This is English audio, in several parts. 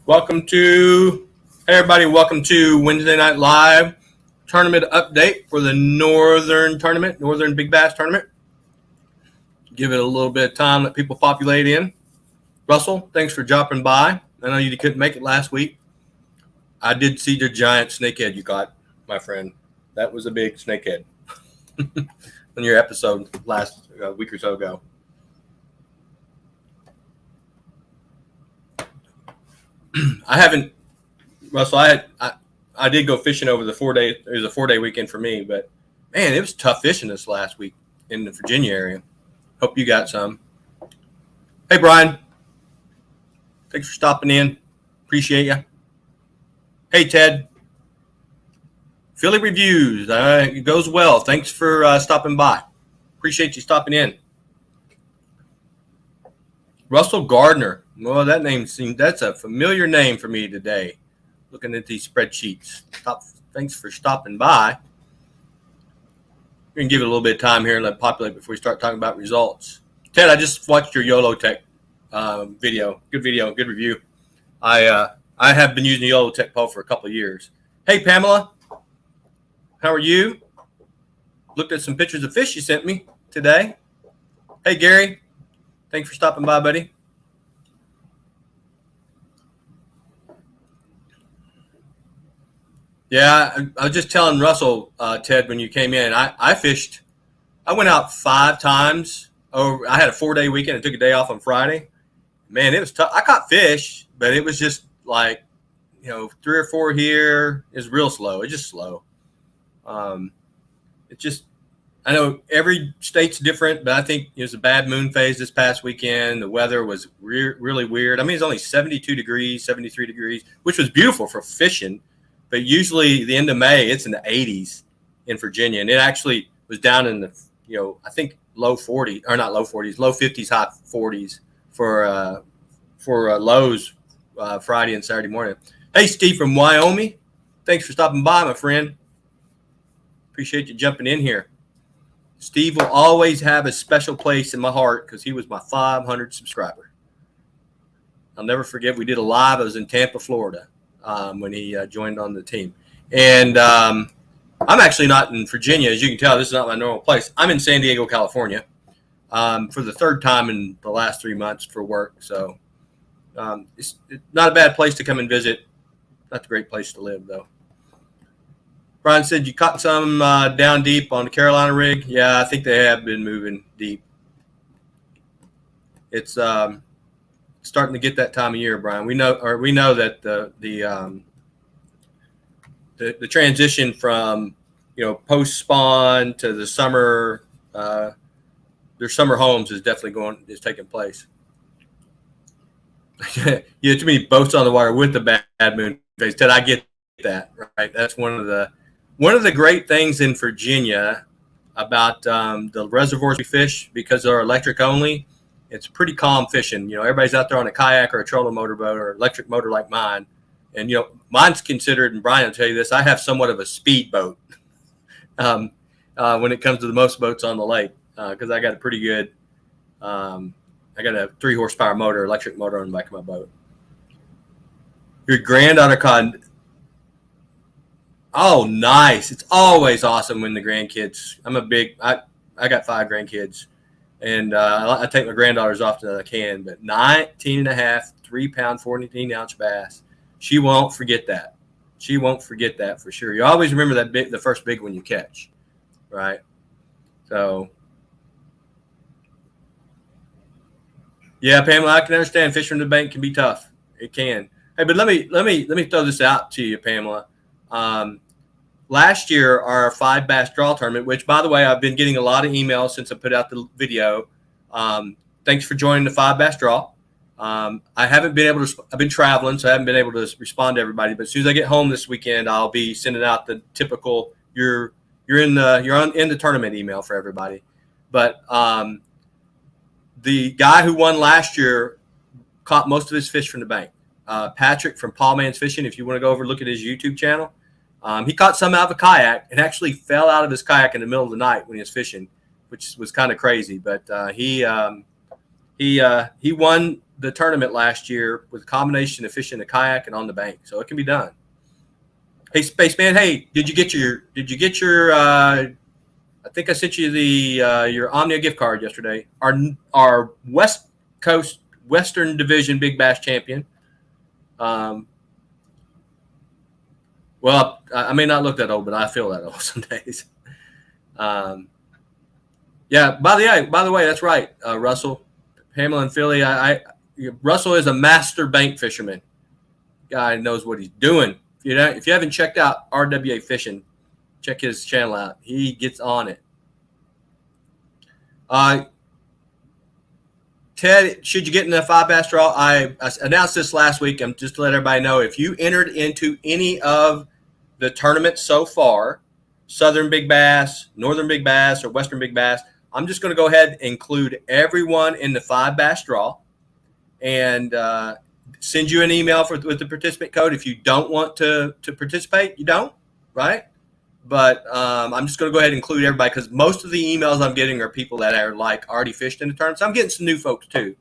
Hey everybody, welcome to Wednesday Night Live tournament update for the Northern Big Bass Tournament. Give it a little bit of time, let people populate in. Russell, thanks for dropping by. I know you couldn't make it last week. I did see the giant snakehead you caught, my friend. That was a big snakehead on your episode last week or so ago. Russell, I did go fishing over the 4 day. It was a 4 day weekend for me, but man, it was tough fishing this last week in the Virginia area. Hope you got some. Hey, Brian. Thanks for stopping in. Appreciate you. Hey, Ted. Philly Reviews. It goes well. Thanks for stopping by. Appreciate you stopping in. Russell Gardner. Well, that's a familiar name for me today. Looking at these spreadsheets. Thanks for stopping by. We're going to give it a little bit of time here and let it populate before we start talking about results. Ted, I just watched your YOLO Tech video. Good review. I have been using the YOLO Tech pole for a couple of years. Hey, Pamela. How are you? Looked at some pictures of fish you sent me today. Hey, Gary. Thanks for stopping by, buddy. Yeah, I was just telling Russell, Ted, when you came in, I fished. I went out 5 times. I had a 4 day weekend. I took a day off on Friday. Man, it was tough. I caught fish, but it was just like, 3 or 4 here. It's real slow. It's just slow. I know every state's different, but I think it was a bad moon phase this past weekend. The weather was really weird. I mean, it's only 72 degrees, 73 degrees, which was beautiful for fishing. But usually the end of May, it's in the 80s in Virginia. And it actually was down in the, I think low 40s, or not low 40s, low 50s, high 40s for lows Friday and Saturday morning. Hey, Steve from Wyoming. Thanks for stopping by, my friend. Appreciate you jumping in here. Steve will always have a special place in my heart because he was my 500 subscriber. I'll never forget, we did a live. I was in Tampa, Florida. When he joined on the team. And I'm actually not in Virginia. As you can tell, this is not my normal place. I'm in San Diego, California for the 3rd time in the last 3 months for work. So it's not a bad place to come and visit. Not a great place to live, though. Brian said you caught some down deep on the Carolina rig. Yeah, I think they have been moving deep. It's starting to get that time of year, Brian. We know that the transition from post spawn to the summer, their summer homes is definitely taking place. You have too many boats on the water with the bad moon phase. Ted, I get that, right? That's one of the great things in Virginia about the reservoirs we fish, because they're electric only. It's pretty calm fishing. Everybody's out there on a kayak or a trolling motorboat or electric motor like mine. And, mine's considered, and Brian will tell you this, I have somewhat of a speed boat when it comes to the most boats on the lake because I got a pretty good, I got a 3 horsepower motor, electric motor on the back of my boat. Your granddaughter caught. Oh, nice. It's always awesome when the grandkids, I got 5 grandkids. And I take my granddaughters often as I can, but 19.5, 3-pound, 14-ounce bass. She won't forget that. She won't forget that for sure. You always remember the first big one you catch, right? So, yeah, Pamela, I can understand fishing from the bank can be tough. It can. Hey, but let me throw this out to you, Pamela. Last year, our 5 bass draw tournament, which, by the way, I've been getting a lot of emails since I put out the video. Thanks for joining the 5 bass draw. I haven't been able to – I've been traveling, so I haven't been able to respond to everybody. But as soon as I get home this weekend, I'll be sending out the typical you're in the tournament email for everybody. But the guy who won last year caught most of his fish from the bank. Patrick from Paul Man's Fishing, if you want to go over and look at his YouTube channel. He caught some out of a kayak and actually fell out of his kayak in the middle of the night when he was fishing, which was kind of crazy. But he won the tournament last year with a combination of fishing the kayak and on the bank, so it can be done. Hey, Spaceman. Hey, did you get your? I think I sent you the your Omnia gift card yesterday. Our West Coast Western Division Big Bass champion. Well, I may not look that old, but I feel that old some days. Yeah. By the way, that's right, Russell, Pamela, and Philly. Russell is a master bank fisherman. Guy knows what he's doing. If you haven't checked out RWA Fishing, check his channel out. He gets on it. Ted, should you get in the 5-bass draw? I announced this last week. Just to let everybody know, if you entered into any of the tournaments so far, Southern Big Bass, Northern Big Bass, or Western Big Bass, I'm just going to go ahead and include everyone in the 5-bass draw and send you an email with the participant code. If you don't want to participate, you don't, right? But I'm just going to go ahead and include everybody because most of the emails I'm getting are people that are like already fished in the tournament. So I'm getting some new folks too.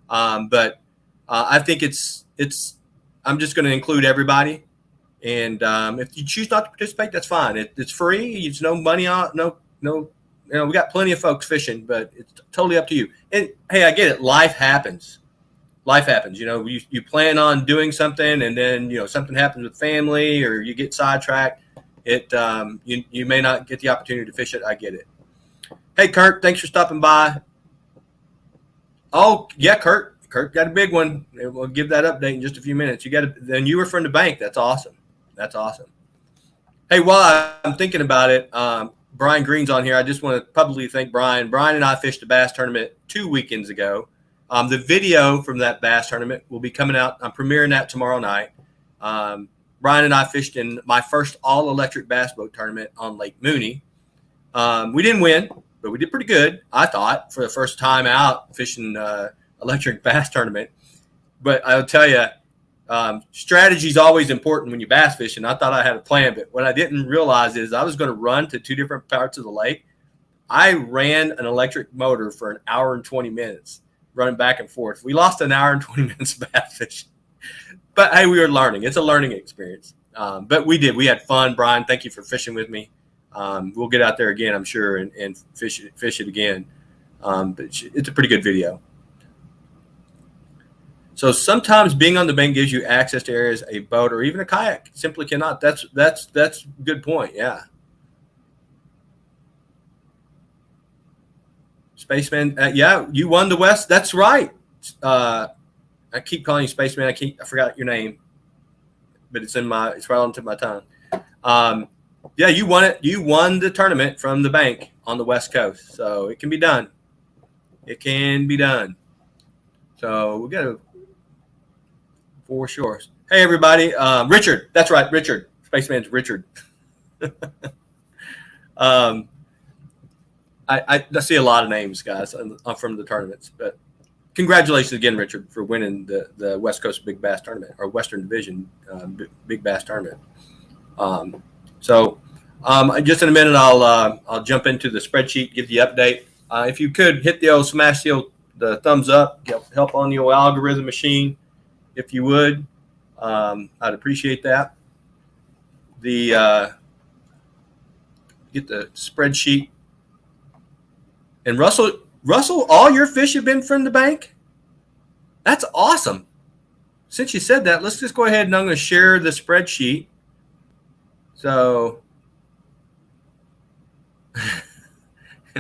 But I think I'm just going to include everybody. And if you choose not to participate, that's fine. It's free. It's no money on, no. We got plenty of folks fishing, but it's totally up to you. And hey, I get it. Life happens. You plan on doing something and then, something happens with family or you get sidetracked. You may not get the opportunity to fish it. I get it. Hey, Kurt, thanks for stopping by. Oh, yeah, Kurt got a big one. We'll give that update in just a few minutes. Then you were from the bank. That's awesome. Hey, while I'm thinking about it, Brian Green's on here. I just want to publicly thank Brian. Brian and I fished a bass tournament 2 weekends ago. The video from that bass tournament will be coming out. I'm premiering that tomorrow night. Brian and I fished in my first all-electric bass boat tournament on Lake Mooney. We didn't win, but we did pretty good, I thought, for the first time out fishing electric bass tournament. But I'll tell you, strategy is always important when you bass fishing. I thought I had a plan, but what I didn't realize is I was going to run to 2 different parts of the lake. I ran an electric motor for an hour and 20 minutes, running back and forth. We lost an hour and 20 minutes of bass fishing. But, hey, we were learning. It's a learning experience. But we did. We had fun. Brian, thank you for fishing with me. We'll get out there again, I'm sure, and fish it again. But it's a pretty good video. So sometimes being on the bank gives you access to areas a boat or even a kayak simply cannot. That's a good point, yeah. Spaceman, yeah, you won the West. That's right. I keep calling you Spaceman. I forgot your name, but it's right onto my tongue. Yeah, you won it. You won the tournament from the bank on the West Coast. So it can be done. So we got to for sure. Hey everybody, Richard. That's right, Richard. Spaceman's Richard. I see a lot of names, guys, from the tournaments, but. Congratulations again, Richard, for winning the West Coast Big Bass Tournament or Western Division Big Bass Tournament. Just in a minute, I'll jump into the spreadsheet, give the update. If you could hit the old smash the thumbs up, help on the old algorithm machine, if you would, I'd appreciate that. Get the spreadsheet. And Russell, all your fish have been from the bank? That's awesome. Since you said that, let's just go ahead and I'm going to share the spreadsheet. So,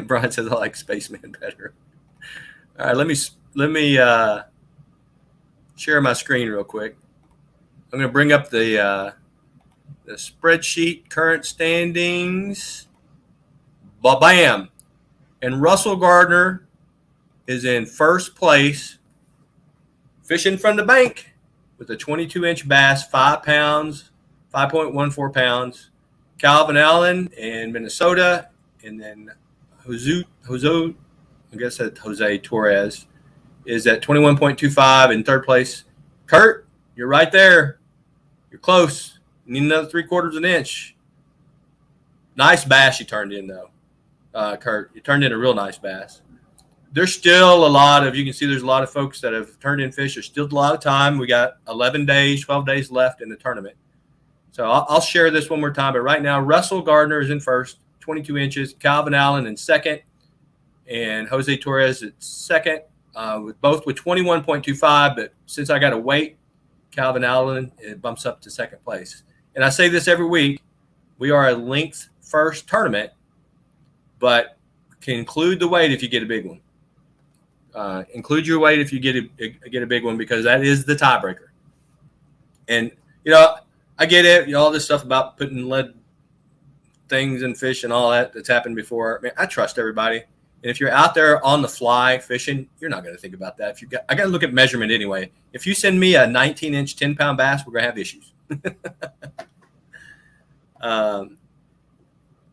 Brian says I like Spaceman better. All right, let me share my screen real quick. I'm going to bring up the spreadsheet, current standings. Ba-bam. And Russell Gardner is in first place, fishing from the bank with a 22-inch bass, 5 pounds, 5.14 pounds. Calvin Allen in Minnesota, and then Jose Torres is at 21.25 in third place. Kurt, you're right there. You're close. You need another 3/4 of an inch. Nice bass you turned in, though. Kurt, you turned in a real nice bass. there's still a lot of, you can see there's a lot of folks that have turned in fish. There's still a lot of time. We got 11 days, 12 days left in the tournament. So I'll share this one more time. But right now, Russell Gardner is in first, 22 inches. Calvin Allen in second. And Jose Torres at second, both with 21.25. But since I got to wait, Calvin Allen, it bumps up to second place. And I say this every week. We are a length first tournament, but can include the weight if you get a big one. Include your weight if you get a big one, because that is the tiebreaker. And, I get it. All this stuff about putting lead things in fish and all that's happened before. Man, I trust everybody. And if you're out there on the fly fishing, you're not going to think about that. I got to look at measurement anyway. If you send me a 19-inch, 10-pound bass, we're going to have issues.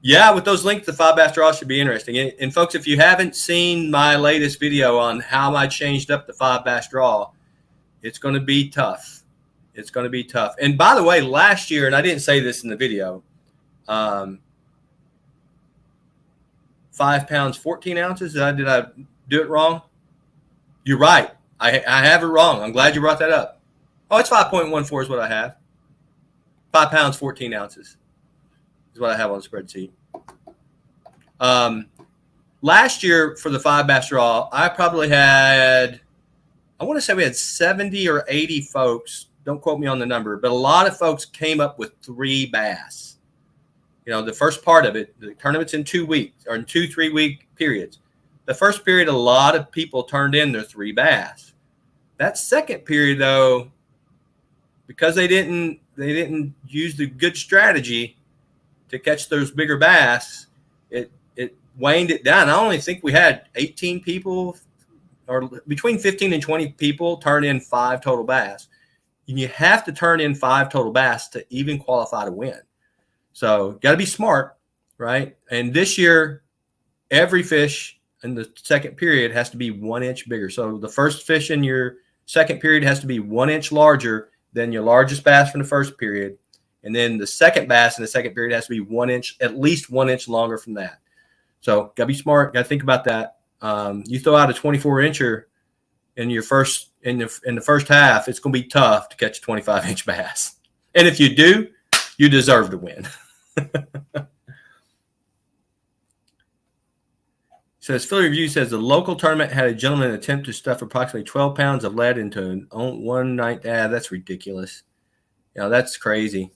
Yeah, with those links, the 5-bass draw should be interesting. And folks, if you haven't seen my latest video on how I changed up the 5-bass draw, it's going to be tough. It's going to be tough. And by the way, last year, and I didn't say this in the video, 5 pounds, 14 ounces. Did I do it wrong? You're right. I have it wrong. I'm glad you brought that up. Oh, it's 5.14 is what I have. 5 pounds, 14 ounces is what I have on the spreadsheet. Last year for the 5-bass draw, I probably had, I want to say we had 70 or 80 folks. Don't quote me on the number, but a lot of folks came up with 3 bass. The first part of it, the tournament's in 2 weeks or in 2-3 week periods. The first period, a lot of people turned in their 3 bass. That second period, though, because they didn't use the good strategy to catch those bigger bass, it waned it down. I only think we had 18 people, or between 15 and 20 people, turn in 5 total bass. And you have to turn in 5 total bass to even qualify to win. So got to be smart, right? And this year, every fish in the second period has to be 1 inch bigger. So the first fish in your second period has to be 1 inch larger than your largest bass from the first period. And then the second bass in the second period has to be 1 inch, at least 1 inch longer from that. So got to be smart. Got to think about that. You throw out a 24-incher in your first in the first half, it's going to be tough to catch a 25-inch bass. And if you do, you deserve to win. Says Philly Review says the local tournament had a gentleman attempt to stuff approximately 12 pounds of lead into one night. That's ridiculous. That's crazy.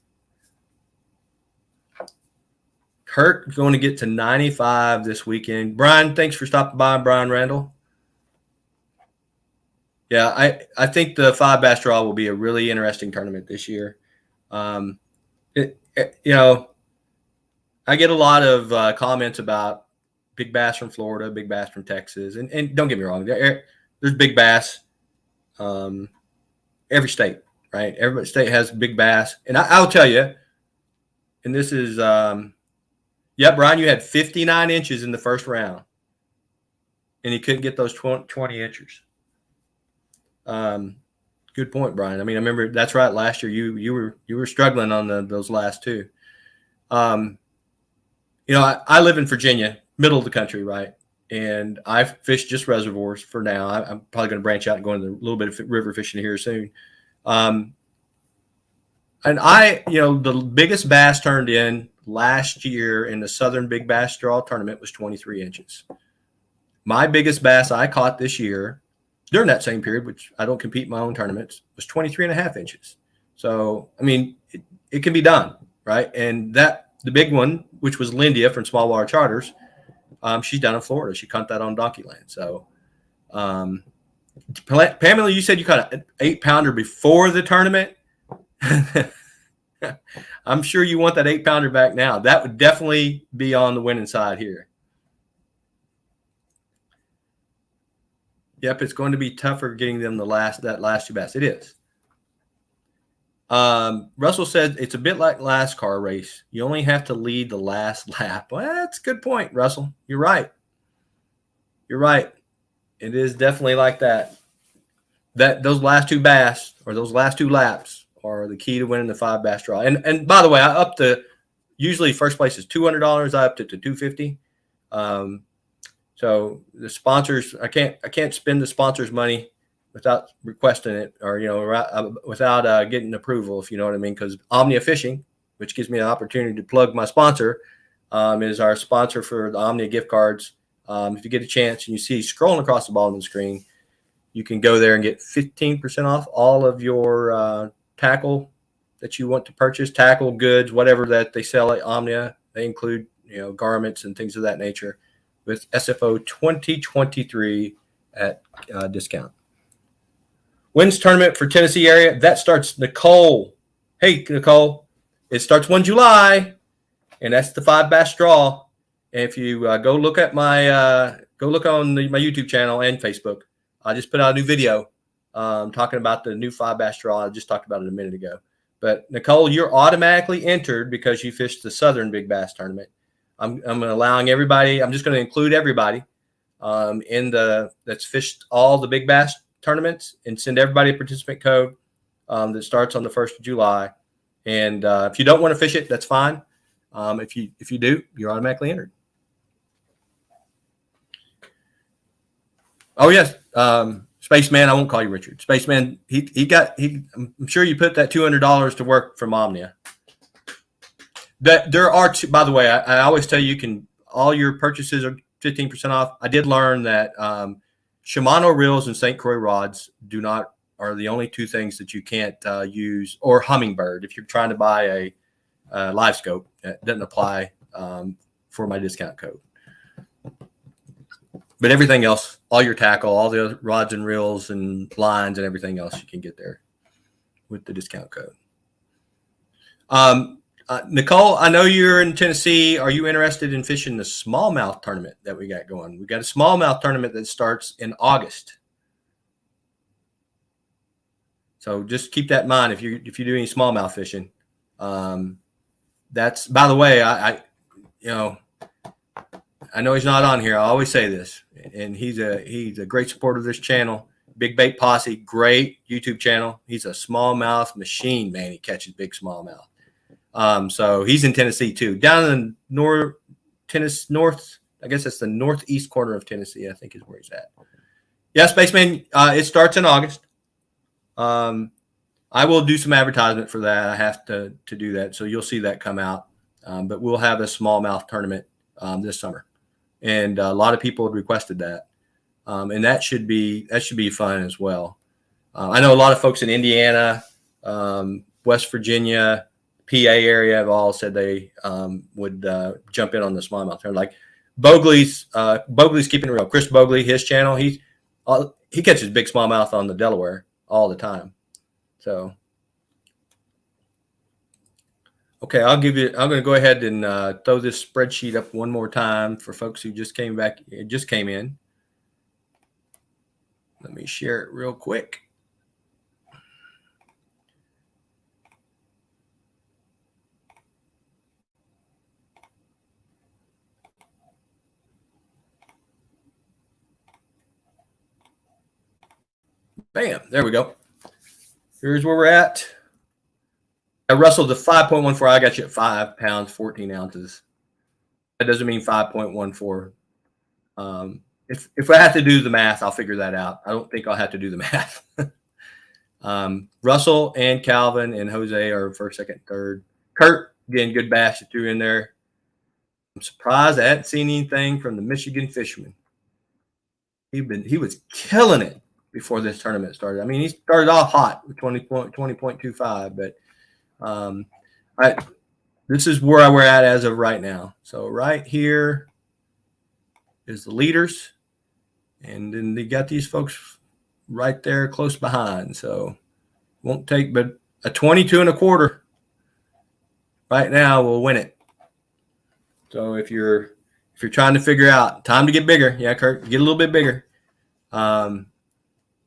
Kurt going to get to 95 this weekend. Brian, thanks for stopping by, Brian Randall. Yeah, I think the 5-bass draw will be a really interesting tournament this year. I get a lot of comments about big bass from Florida, big bass from Texas. And don't get me wrong, there's big bass every state, right? Every state has big bass. And I'll tell you, and this is, Brian, you had 59 inches in the first round. And you couldn't get those 20 inches. Good point, Brian. I remember that's right. Last year you were struggling on those last 2. I live in Virginia, middle of the country, right? And I fish just reservoirs for now. I'm probably going to branch out and go into a little bit of river fishing here soon. And the biggest bass turned in last year in the Southern Big Bass Draw tournament was 23 inches. My biggest bass I caught this year during that same period, which I don't compete in my own tournaments, was 23.5 inches. So, it can be done, right? And the big one, which was Lindia from Small Water Charters, she's down in Florida. She caught that on Donkeyland. So, Pamela, you said you caught an 8-pounder before the tournament. I'm sure you want that 8-pounder back now. That would definitely be on the winning side here. Yep, it's going to be tougher getting them that last 2 bass. It is. Russell said it's a bit like last car race. You only have to lead the last lap. Well, that's a good point, Russell. You're right. It is definitely like that. Those last 2 bass or those last 2 laps are the key to winning the 5-bass draw. And by the way, I upped usually first place is $200. I upped it to $250. So the sponsors, I can't spend the sponsors' money without requesting it, or without getting approval, if you know what I mean. Because Omnia Fishing, which gives me an opportunity to plug my sponsor, is our sponsor for the Omnia gift cards. If you get a chance and you see scrolling across the bottom of the screen, you can go there and get 15% off all of your tackle that you want to purchase, tackle goods, whatever that they sell at Omnia. They include garments and things of that nature with SFO 2023 at discount. Wins tournament for Tennessee area. That starts Nicole. Hey, Nicole. It starts 1 July, and that's the 5 bass draw. And if you go look at my my YouTube channel and Facebook, I just put out a new video talking about the new 5 bass draw. I just talked about it a minute ago. But Nicole, you're automatically entered because you fished the Southern Big Bass tournament. I'm allowing everybody. I'm just going to include everybody that's fished all the Big Bass tournaments, and send everybody a participant code that starts on the 1st of July. And if you don't want to fish it, that's fine. If you do, you're automatically entered. Oh yes, Spaceman. I won't call you Richard. Spaceman. I'm sure you put that $200 to work from Omnia. That there are two. By the way, I always tell you, all your purchases are 15% off. I did learn that Shimano reels and St. Croix rods are the only two things that you can't use, or Humminbird if you're trying to buy a live scope. That doesn't apply for my discount code. But everything else, all your tackle, all the other rods and reels and lines and everything else, you can get there with the discount code. Nicole, I know you're in Tennessee. Are you interested in fishing the smallmouth tournament that we got going? We got a smallmouth tournament that starts in August. So just keep that in mind if you do any smallmouth fishing. That's, by the way, I know he's not on here. I always say this, and he's a great supporter of this channel. Big Bait Posse, great YouTube channel. He's a smallmouth machine, man. He catches big smallmouth. So he's in Tennessee too, down in north. I guess that's the northeast corner of Tennessee, I think is where he's at. Yeah, Spaceman. It starts in August. I will do some advertisement for that. I have to do that, so you'll see that come out. But we'll have a smallmouth tournament this summer, and a lot of people had requested that, and that should be fun as well. I know a lot of folks in Indiana, West Virginia, PA area have all said they would jump in on the smallmouth tournament. Like Bogley's keeping it real. Chris Bogley, his channel, he catches big smallmouth on the Delaware all the time. So, okay, I'm going to go ahead and throw this spreadsheet up one more time for folks who just came in. Let me share it real quick. Bam, there we go. Here's where we're at. Russell, the 5.14, I got you at 5 pounds, 14 ounces. That doesn't mean 5.14. If I have to do the math, I'll figure that out. I don't think I'll have to do the math. Russell and Calvin and Jose are first, second, third. Kurt, again, good bass you threw in there. I'm surprised I hadn't seen anything from the Michigan fisherman. He was killing it before this tournament started. I mean, he started off hot with 20.25, but this is where we're at as of right now. So right here is the leaders, and then they got these folks right there close behind. So won't take but a 22.25 right now will win it. So if you're trying to figure out time to get bigger, yeah, Kurt, get a little bit bigger.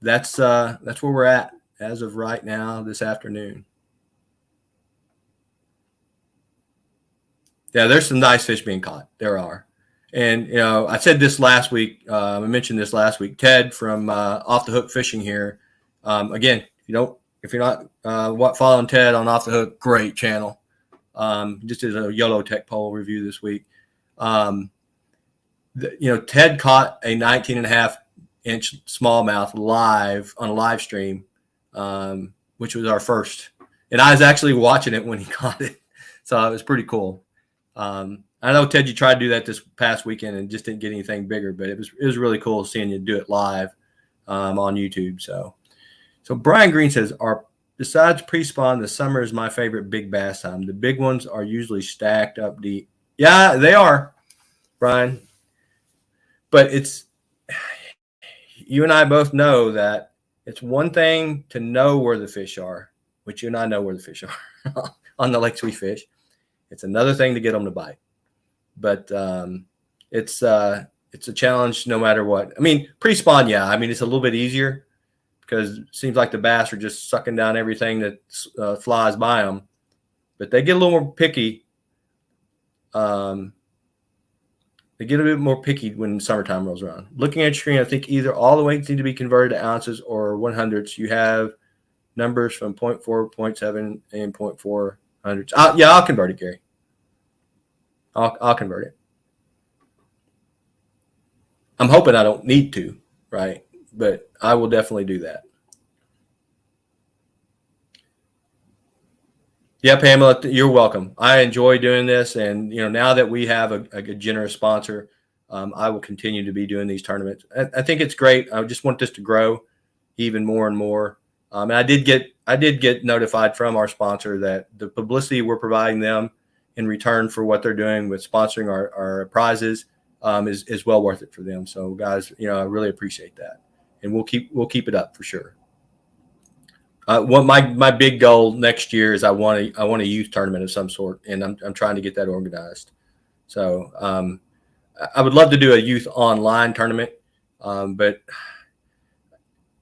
That's where we're at as of right now this afternoon. Yeah, there's some nice fish being caught. There are. And, I said this last week. I mentioned this last week. Ted from Off the Hook Fishing here. Again, if you're not following Ted on Off the Hook, great channel. Just did a YOLO Tech pole review this week. Ted caught a 19.5-inch smallmouth live on a live stream, which was our first. And I was actually watching it when he caught it. So it was pretty cool. I know, Ted, you tried to do that this past weekend and just didn't get anything bigger, but it was really cool seeing you do it live on YouTube. So Brian Green says, besides pre-spawn, the summer is my favorite big bass time. The big ones are usually stacked up deep. Yeah, they are, Brian. But you and I both know that it's one thing to know where the fish are, which you and I know where the fish are on the lakes we fish. It's another thing to get them to bite. But it's a challenge no matter what. I mean, pre-spawn, yeah. I mean, it's a little bit easier because it seems like the bass are just sucking down everything that flies by them. But they get a little more picky. They get a bit more picky when summertime rolls around. Looking at your screen, I think either all the weights need to be converted to ounces or 100s. You have numbers from 0.4, 0.7, and 0.4 hundredths. Yeah, I'll convert it, Gary. I'll convert it. I'm hoping I don't need to, right? But I will definitely do that. Yeah, Pamela, you're welcome. I enjoy doing this, and now that we have a generous sponsor, I will continue to be doing these tournaments. I think it's great. I just want this to grow even more and more. And I did get notified from our sponsor that the publicity we're providing them in return for what they're doing with sponsoring our prizes is well worth it for them. So, guys, I really appreciate that, and we'll keep it up for sure. What my big goal next year is I want a youth tournament of some sort, and I'm trying to get that organized. So I would love to do a youth online tournament, but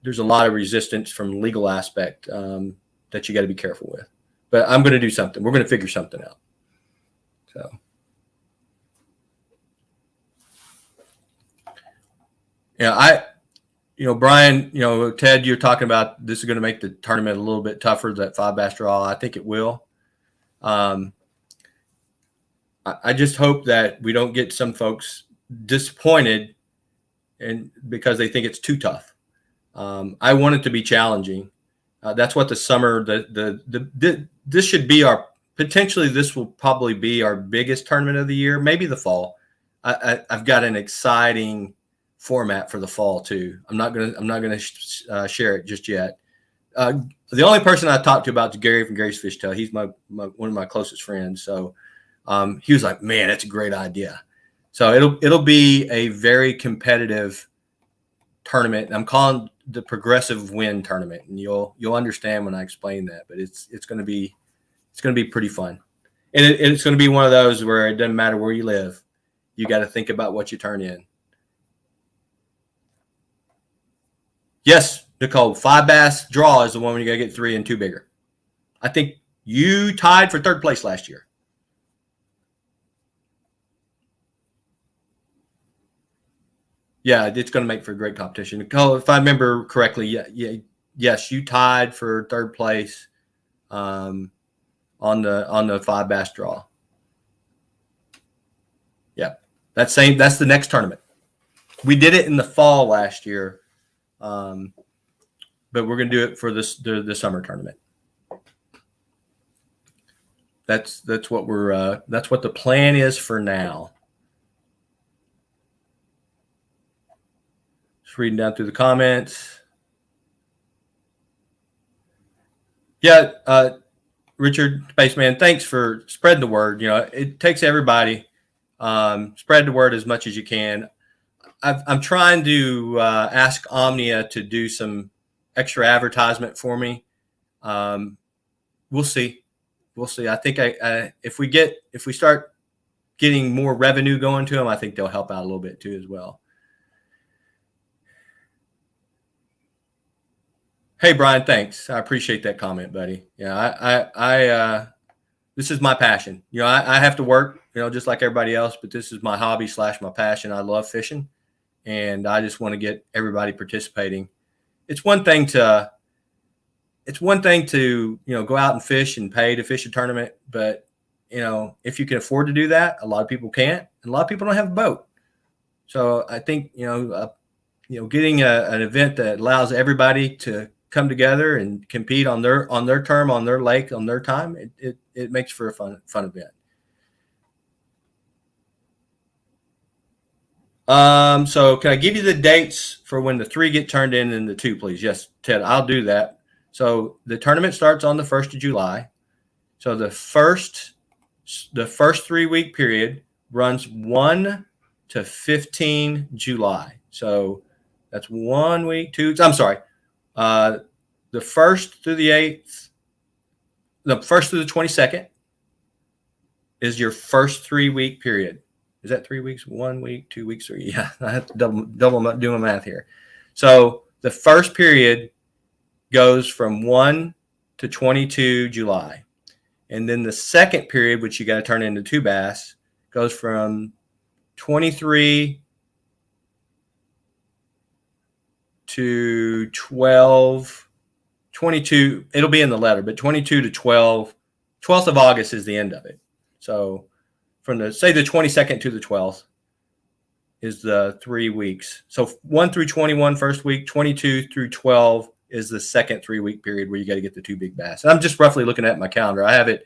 there's a lot of resistance from legal aspect that you got to be careful with. But I'm going to do something. We're going to figure something out. So. Brian, Ted, you're talking about this is going to make the tournament a little bit tougher, that 5-bass draw. I think it will. I just hope that we don't get some folks disappointed and because they think it's too tough. I want it to be challenging. That's what the summer, this should be potentially this will probably be our biggest tournament of the year, maybe the fall. I've got an exciting format for the fall too. I'm not gonna share it just yet. The only person I talked to about is Gary from Gary's Fish Tale. He's one of my closest friends. So he was like, "Man, that's a great idea." So it'll be a very competitive tournament. I'm calling the Progressive Win Tournament, and you'll understand when I explain that. But it's going to be pretty fun, and it's going to be one of those where it doesn't matter where you live, you got to think about what you turn in. Yes, Nicole, 5-bass draw is the one when you got to get 3 and 2 bigger. I think you tied for 3rd place last year. Yeah, it's going to make for a great competition. Nicole, if I remember correctly, yes, you tied for 3rd place on the 5-bass draw. Yeah, that's the next tournament. We did it in the fall last year. But we're going to do it for the summer tournament. That's what that's what the plan is for now. Just reading down through the comments. Yeah, Richard Spaceman, thanks for spreading the word. It takes everybody. Spread the word as much as you can. I'm trying to ask Omnia to do some extra advertisement for me. We'll see. I think if we start getting more revenue going to them, I think they'll help out a little bit too as well. Hey, Brian, thanks. I appreciate that comment, buddy. Yeah, I this is my passion. I have to work, just like everybody else, but this is my hobby / my passion. I love fishing. And I just want to get everybody participating. It's one thing to go out and fish and pay to fish a tournament, but if you can afford to do that, a lot of people can't, and a lot of people don't have a boat. So I think, getting an event that allows everybody to come together and compete on their term, on their lake, on their time, it makes for a fun event. So can I give you the dates for when the 3 get turned in and the 2, please? Yes, Ted, I'll do that. So the tournament starts on the 1st of July. So the first 3-week period runs 1 to 15 July. So that's 1 week, 2. I'm sorry. The 1st through the 8th, the 1st through the 22nd is your first 3-week period. Is that 3 weeks? 1 week, 2 weeks, 3? Yeah, I have to double do my math here. So the first period goes from 1 to 22 July. And then the second period, which you got to turn into 2 bass, goes from 23 to 12, 22. It'll be in the letter, but 22 to 12. 12th of August is the end of it. So from the 22nd to the 12th is the 3 weeks. So 1 through 21 first week, 22 through 12 is the second 3-week period where you got to get the 2 big bass. And I'm just roughly looking at my calendar. I have it.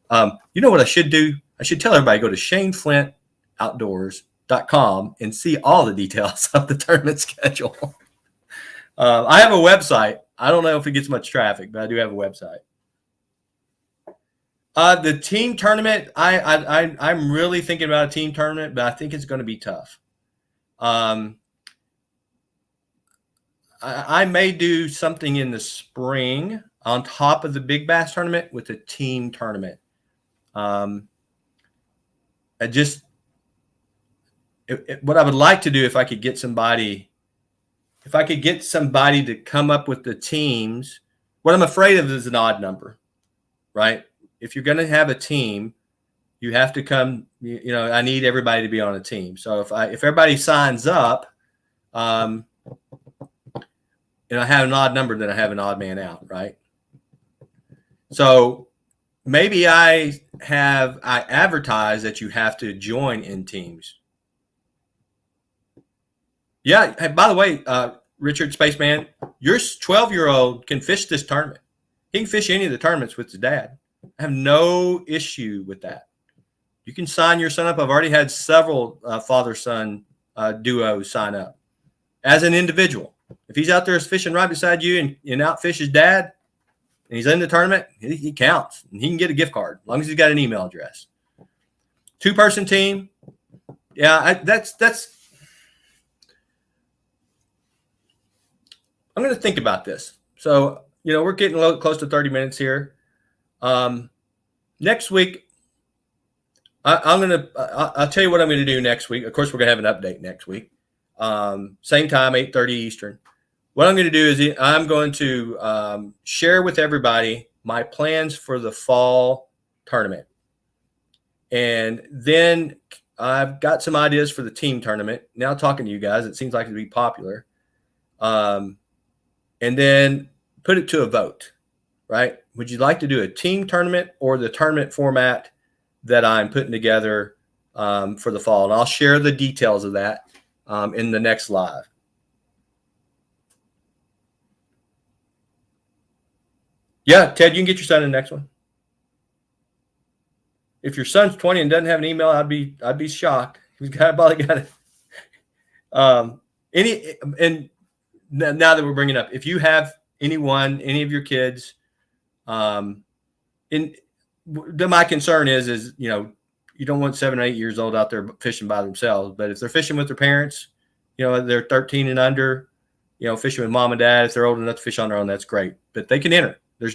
You know what I should do? I should tell everybody, go to ShaneFlintOutdoors.com and see all the details of the tournament schedule. I have a website. I don't know if it gets much traffic, but I do have a website. The team tournament, I'm really thinking about a team tournament, but I think it's going to be tough. I may do something in the spring on top of the big bass tournament with a team tournament. What I would like to do, if I could get somebody to come up with the teams, what I'm afraid of is an odd number, right? If you're going to have a team, you have to come, I need everybody to be on a team. So if everybody signs up, and I have an odd number, then I have an odd man out, right? So maybe I advertise that you have to join in teams. Yeah. Hey, by the way, Richard Spaceman, your 12-year-old can fish this tournament. He can fish any of the tournaments with his dad. I have no issue with that. You can sign your son up. I've already had several father-son duos sign up as an individual. If he's out there fishing right beside you and outfish his dad, and he's in the tournament, he counts. And he can get a gift card as long as he's got an email address. 2-person team. Yeah, that's. I'm going to think about this. So, we're getting close to 30 minutes here. Next week, I'll tell you what I'm going to do next week. Of course, we're going to have an update next week. Same time, 8:30 Eastern. What I'm going to do is I'm going to share with everybody my plans for the fall tournament. And then I've got some ideas for the team tournament. Now talking to you guys, it seems like it'd be popular. And then put it to a vote, right? Would you like to do a team tournament or the tournament format that I'm putting together for the fall? And I'll share the details of that in the next live. Yeah, Ted, you can get your son in the next one. If your son's 20 and doesn't have an email, I'd be shocked. He's probably got it. And now that we're bringing up, if you have any of your kids, my concern is you don't want 7 or 8 years old out there fishing by themselves. But if they're fishing with their parents, they're 13 and under, fishing with mom and dad. If they're old enough to fish on their own, that's great. But they can enter. I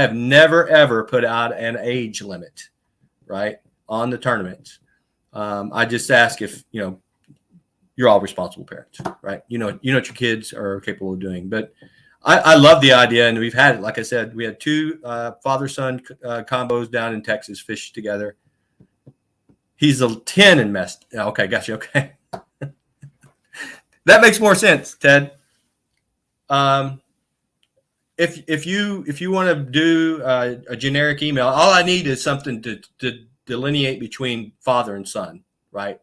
have never ever put out an age limit, right, on the tournaments. I just ask if you're all responsible parents, right? You know what your kids are capable of doing. But I love the idea, and we've had it. Like I said, we had 2 father-son combos down in Texas fish together. He's a 10 and messed. Okay, gotcha. Okay, that makes more sense, Ted. If you want to do a generic email, all I need is something to delineate between father and son, right?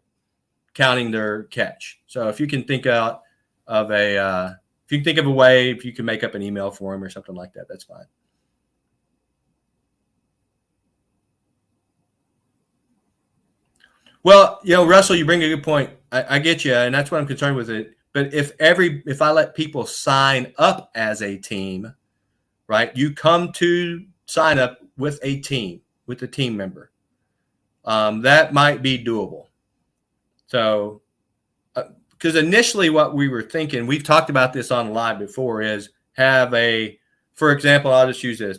counting their catch. So if you can think out of a if you can think of a way, if you can make up an email for him or something like that, that's fine. Well, Russell, you bring a good point. I get you, and that's what I'm concerned with it. But if I let people sign up as a team, right? You come to sign up with a team, with a team member. That might be doable. So, because initially what we were thinking, we've talked about this on live before, is have for example, I'll just use this.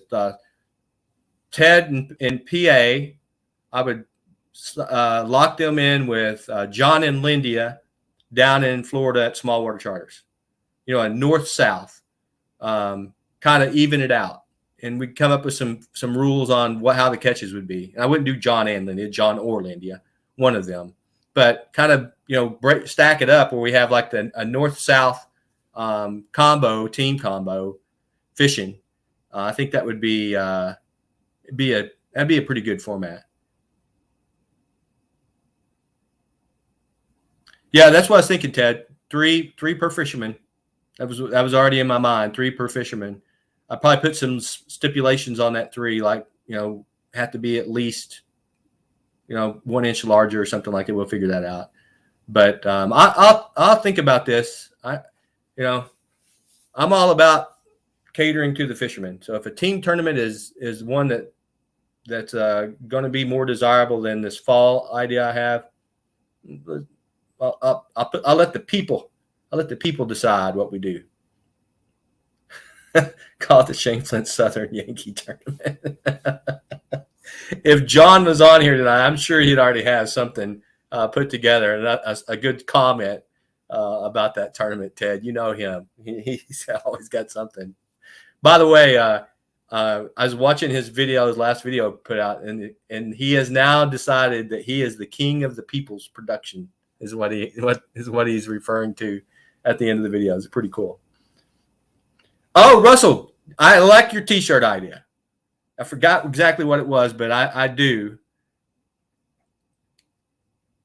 Ted in PA, I would lock them in with John and Lindia down in Florida at Small Water Charters, a north-south, kind of even it out. And we'd come up with some rules on how the catches would be. And I wouldn't do John and Lindia, John or Lindia, one of them. But kind of, stack it up where we have like a north-south team combo fishing. I think that would that'd be a pretty good format. Yeah, that's what I was thinking, Ted. Three per fisherman. That was already in my mind. 3 per fisherman. I probably put some stipulations on that 3, like have to be at least 1 inch larger or something like that. We'll figure that out. But I'll think about this. I'm all about catering to the fishermen. So if a team tournament is one that's going to be more desirable than this fall idea I have, I'll let the people decide what we do. Call it the Shane Flint Southern Yankee Tournament. If John was on here tonight, I'm sure he'd already have something put together and a good comment about that tournament, Ted. You know him. He's always got something. By the way, I was watching his last video put out, and he has now decided that he is the king of the people's production, is what he's referring to at the end of the video. It's pretty cool. Oh, Russell, I like your T-shirt idea. I forgot exactly what it was, but I do.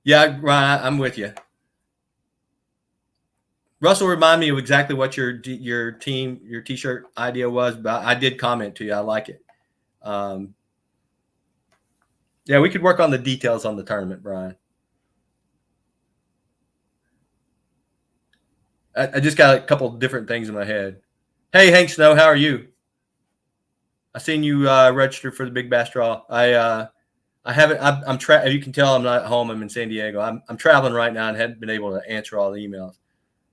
Yeah, Ryan, I'm with you. Russell, remind me of exactly what your T-shirt idea was, but I did comment to you. I like it. Yeah, we could work on the details on the tournament, Brian. I just got a couple different things in my head. Hey, Hank Snow, how are you? I seen you register for the Big Bass Draw. I haven't. As you can tell, I'm not at home. I'm in San Diego. I'm traveling right now and hadn't been able to answer all the emails.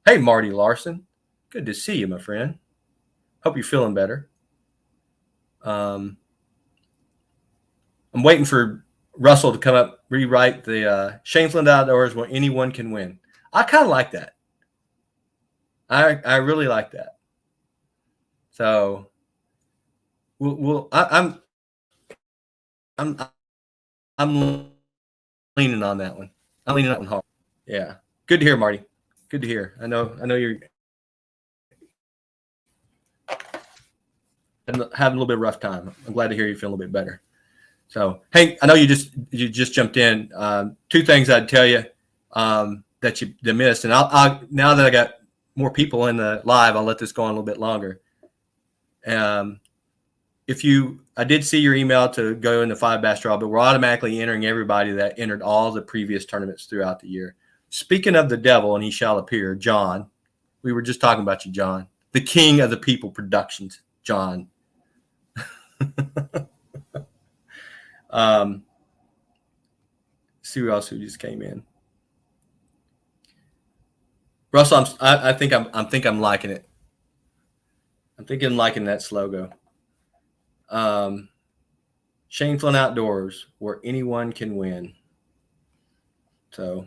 Hey, Marty Larson, good to see you, my friend. Hope you're feeling better. I'm waiting for Russell to come up, rewrite the Shane Flint Outdoors where anyone can win. I kind of like that. I really like that. So, I'm leaning on that one. I'm leaning on that one hard. Yeah, good to hear, Marty. Good to hear. I know you're having a little bit of rough time. I'm glad to hear you feel a little bit better. So, hey, I know you just jumped in. 2 things I'd tell you that you missed, and I'll now that I got more people in the live, I'll let this go on a little bit longer. I did see your email to go in the 5 bass draw, but we're automatically entering everybody that entered all the previous tournaments throughout the year. Speaking of the devil, and he shall appear, John. We were just talking about you, John, the king of the people productions, John. See who else who just came in. Russell, I think I'm liking it. I'm thinking liking that slogan. Shane Flint Outdoors, where anyone can win. So,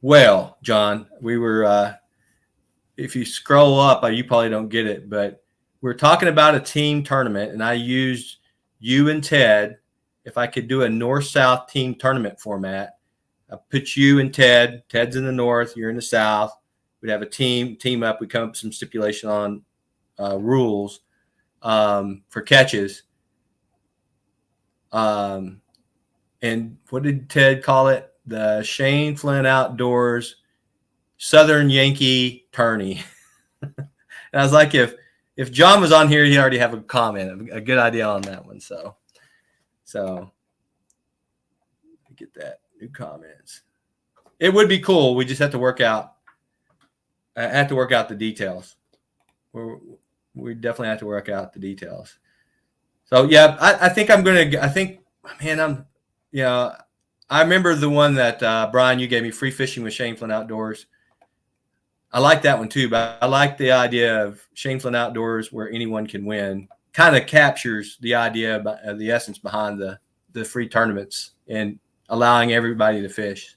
well, John, we were. If you scroll up, you probably don't get it, but we're talking about a team tournament, and I used you and Ted. If I could do a north-south team tournament format, I put you and Ted. Ted's in the north, you're in the south. We'd have a team up. We come up with some stipulation on rules for catches. And what did Ted call it? the Shane Flynn Outdoors Southern Yankee Tourney. And I was like, if John was on here, he'd already have a comment, a good idea on that one. So get that new comments. It would be cool. We just have to work out. I have to work out the details. We definitely have to work out the details. So yeah, I think I'm gonna. I think, man, I remember the one that Brian, you gave me, free fishing with Shane Flynn Outdoors. I like that one too, but I like the idea of Shane Flynn Outdoors where anyone can win. Kind of captures the idea of the essence behind the free tournaments and allowing everybody to fish.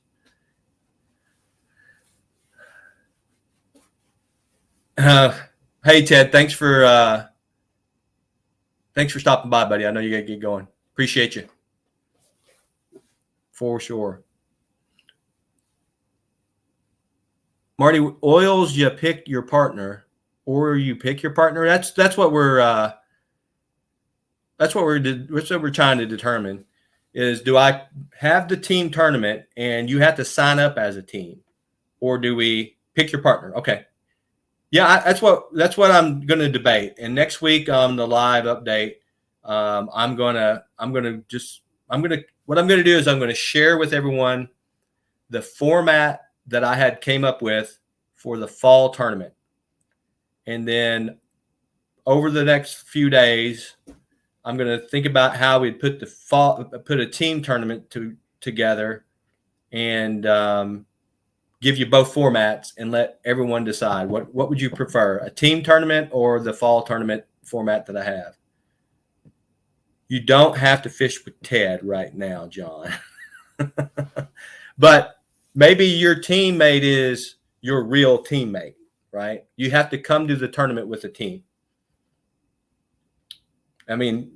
Hey Ted, thanks for stopping by, buddy. I know you gotta get going. Appreciate you. For sure. Marty, oils, you pick your partner, or you pick your partner. That's what we're trying to determine. Is, do I have the team tournament and you have to sign up as a team, or do we pick your partner? Okay. Yeah, that's what I'm going to debate. And next week on the live update, what I'm going to do is I'm going to share with everyone the format that I had came up with for the fall tournament. And then over the next few days, I'm going to think about how we'd put a team tournament together and give you both formats and let everyone decide what would you prefer, a team tournament or the fall tournament format that I have. You don't have to fish with Ted right now, John. But maybe your teammate is your real teammate, right? You have to come to the tournament with a team. I mean,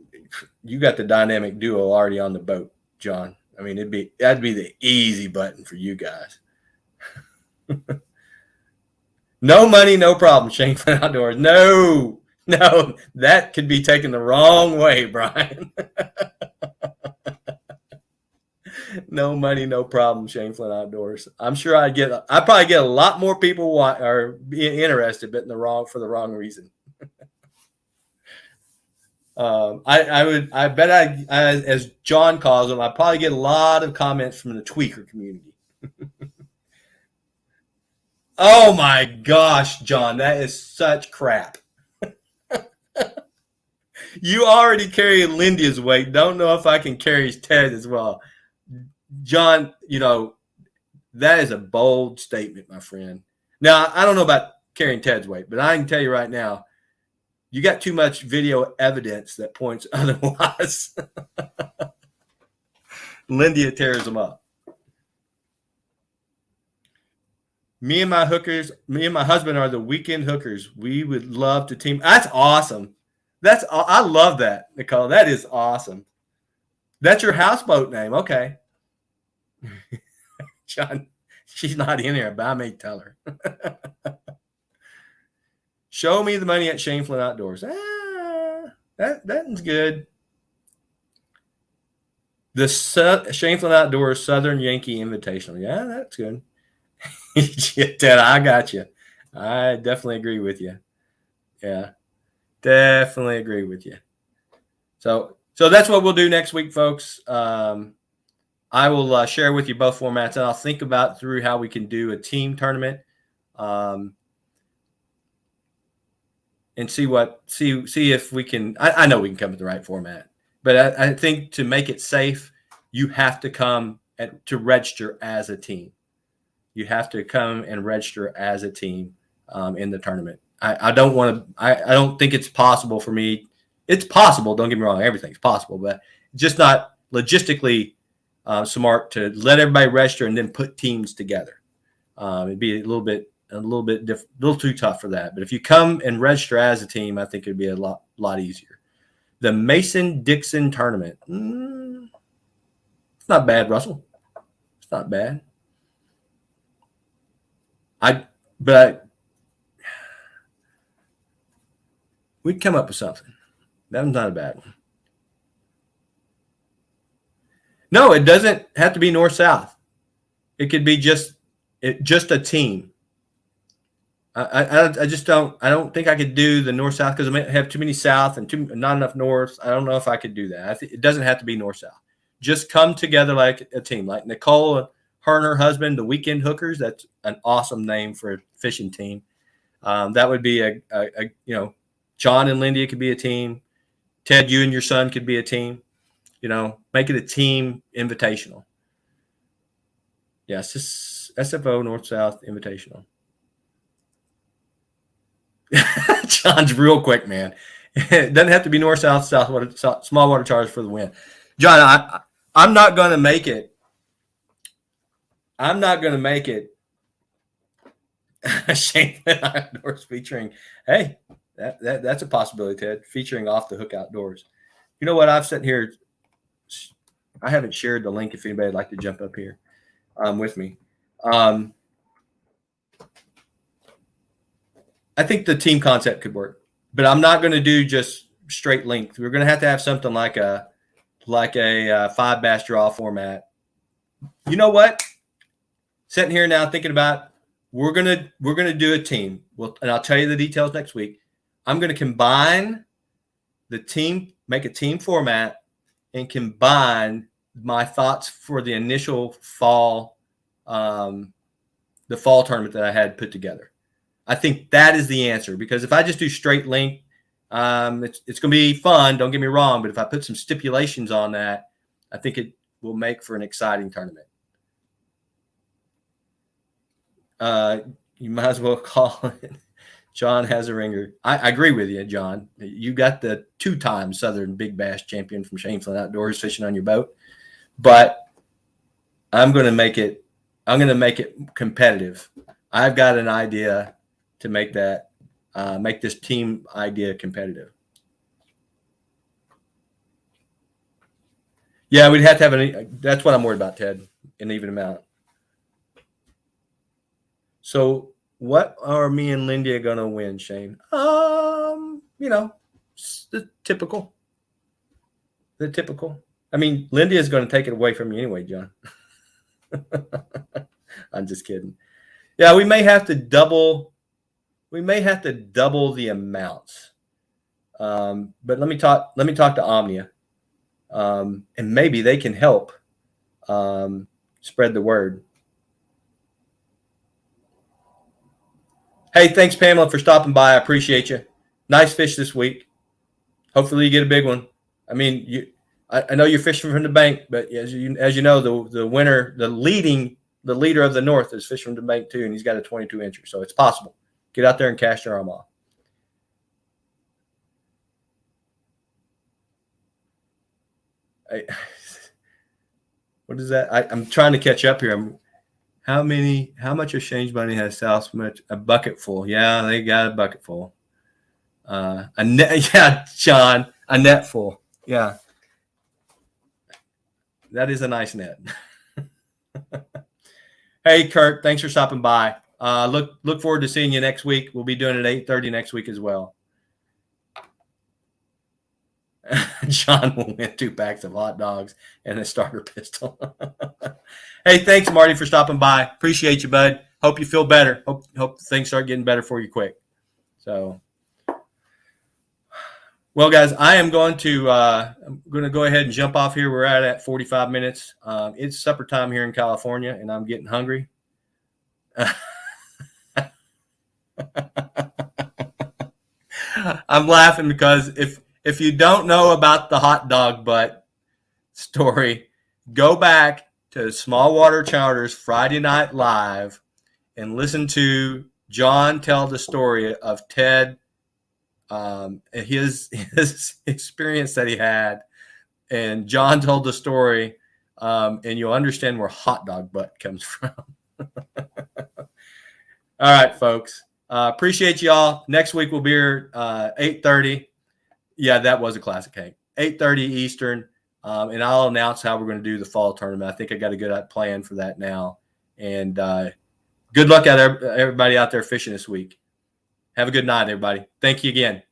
you got the dynamic duo already on the boat, John. I mean, that'd be the easy button for you guys. No money, no problem, Shane Flynn Outdoors. No, that could be taken the wrong way, Brian. No money, no problem, Shane Flynn Outdoors. I'm sure I'd probably get a lot more people being interested, but for the wrong reason. I bet as John calls them, I probably get a lot of comments from the tweaker community. Oh my gosh, John, that is such crap. You already carry Lydia's weight. Don't know if I can carry Ted as well. John, that is a bold statement, my friend. Now, I don't know about carrying Ted's weight, but I can tell you right now, you got too much video evidence that points otherwise. Lydia tears them up. Me and my husband are the weekend hookers. We would love to team. That's awesome. I love that, Nicole. That is awesome. That's your houseboat name. Okay. John, she's not in here, but I may tell her. Show me the money at Shane Flynn Outdoors. That's good. The Shane Flynn Outdoors Southern Yankee Invitational. Yeah, that's good. Ted, I got you. I definitely agree with you. Yeah, definitely agree with you. So that's what we'll do next week, folks. I will share with you both formats, and I'll think about through how we can do a team tournament, and see if we can. I know we can come with the right format, but I think to make it safe, you have to come to register as a team. You have to come and register as a team in the tournament. I don't think it's possible for me. It's possible. Don't get me wrong. Everything's possible, but just not logistically smart to let everybody register and then put teams together. It'd be a little too tough for that. But if you come and register as a team, I think it'd be a lot easier. The Mason-Dixon tournament. It's not bad, Russell. It's not bad. But we'd come up with something. That one's not a bad one. No, it doesn't have to be north-south. It could be just a team. I just don't. I don't think I could do the north south because I may have too many south and not enough north. I don't know if I could do that. I think it doesn't have to be north south. Just come together like a team, like Nicole and her husband, the Weekend Hookers. That's an awesome name for a fishing team. That would be a John and Lindy could be a team. Ted, you and your son could be a team. Make it a team invitational. Yes, just SFO North South Invitational. John's real quick, man. It doesn't have to be north, south, small water charge for the win. John, I'm not going to make it. I'm not going to make it. Shane Outdoors featuring. Hey, that's a possibility, Ted. Featuring Off the Hook Outdoors. You know what? I've sat here. I haven't shared the link. If anybody would like to jump up here with me. I think the team concept could work, but I'm not going to do just straight length. We're going to have something like a 5 bass draw format. You know what? Sitting here now thinking about we're gonna do a team. Well, and I'll tell you the details next week. I'm going to combine the team, make a team format, and combine my thoughts for the initial fall, the fall tournament that I had put together. I think that is the answer, because if I just do straight length, it's going to be fun. Don't get me wrong, but if I put some stipulations on that, I think it will make for an exciting tournament. You might as well call it. John has a ringer. I agree with you, John. You got the 2-time Southern Big Bass champion from Shane Flynn Outdoors fishing on your boat, but I'm going to make it competitive. I've got an idea to make this team idea competitive. Yeah, we'd have to have that's what I'm worried about, Ted, an even amount. So what are me and Lindy going to win, Shane? The typical. I mean, Lindy is going to take it away from you anyway, John. I'm just kidding. Yeah, we may have to double the amounts. But let me talk to Omnia. And maybe they can help spread the word. Hey, thanks, Pamela, for stopping by. I appreciate you. Nice fish this week. Hopefully you get a big one. I mean, I know you're fishing from the bank, but as you know, the winner, the leader of the North is fishing from the bank too, and he's got a 22-incher, so it's possible. Get out there and cast your arm off. What is that? I'm trying to catch up here. How much of Shane's money has South Smith? A bucket full. Yeah, they got a bucket full. Yeah, John, a net full. Yeah. That is a nice net. Hey, Kurt, thanks for stopping by. Look forward to seeing you next week. We'll be doing it at 8:30 next week as well. John will win 2 packs of hot dogs and a starter pistol. Hey, thanks, Marty, for stopping by. Appreciate you, bud. Hope you feel better. Hope things start getting better for you quick. So, well, guys, I'm going to go ahead and jump off here. We're at 45 minutes. It's supper time here in California, and I'm getting hungry. I'm laughing because if you don't know about the hot dog butt story, go back to Small Water Charters Friday Night Live and listen to John tell the story of Ted, his experience that he had, and John told the story, and you'll understand where hot dog butt comes from. All right, folks. Appreciate y'all. Next week we'll be here 8:30. Yeah, that was a classic, Hank. 8:30 Eastern, and I'll announce how we're going to do the fall tournament. I think I got a good plan for that now. And good luck out everybody out there fishing this week. Have a good night, everybody. Thank you again.